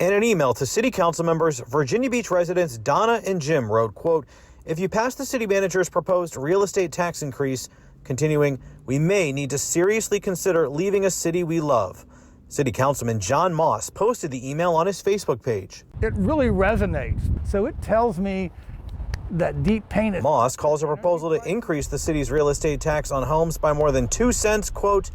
In an email to city council members, Virginia Beach residents Donna and Jim wrote, quote, "If you pass the city manager's proposed real estate tax increase," continuing, "we may need to seriously consider leaving a city we love." City Councilman John Moss posted the email on his Facebook page. It really resonates. So it tells me that deep pain is... Moss calls a proposal to increase the city's real estate tax on homes by more than 2 cents, quote,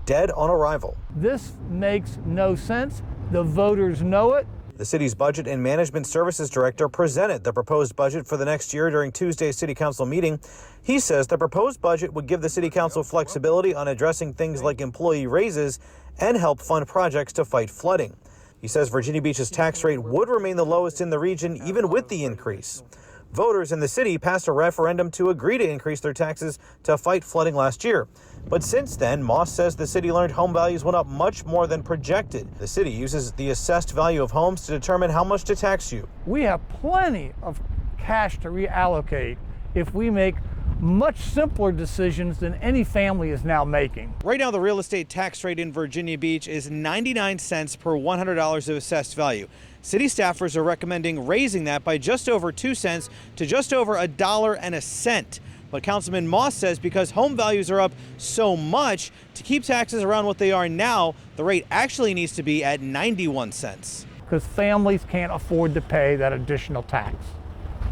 "dead on arrival." This makes no sense. The voters know it. The city's Budget and Management Services Director presented the proposed budget for the next year during Tuesday's City Council meeting. He says the proposed budget would give the City Council flexibility on addressing things like employee raises and help fund projects to fight flooding. He says Virginia Beach's tax rate would remain the lowest in the region even with the increase. Voters in the city passed a referendum to agree to increase their taxes to fight flooding last year. But since then, Moss says the city learned home values went up much more than projected. The city uses the assessed value of homes to determine how much to tax you. We have plenty of cash to reallocate if we make much simpler decisions than any family is now making. Right now, the real estate tax rate in Virginia Beach is 99 cents per $100 of assessed value. City staffers are recommending raising that by just over 2 cents to just over $1.01. But Councilman Moss says because home values are up so much, to keep taxes around what they are now, the rate actually needs to be at 91 cents. Because families can't afford to pay that additional tax.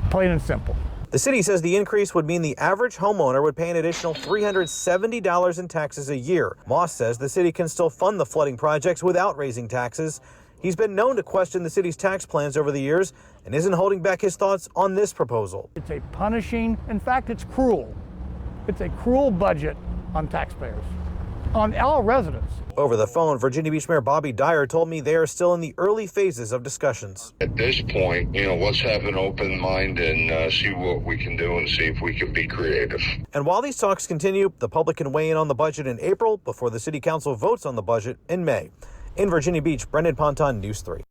Plain and simple. The city says the increase would mean the average homeowner would pay an additional $370 in taxes a year. Moss says the city can still fund the flooding projects without raising taxes. He's been known to question the city's tax plans over the years and isn't holding back his thoughts on this proposal. It's a punishing, in fact, it's cruel. It's a cruel budget on taxpayers, on all residents. Over the phone, Virginia Beach Mayor Bobby Dyer told me they are still in the early phases of discussions. At this point, let's have an open mind and see what we can do and see if we can be creative. And while these talks continue, the public can weigh in on the budget in April before the city council votes on the budget in May. In Virginia Beach, Brendan Ponton, News 3.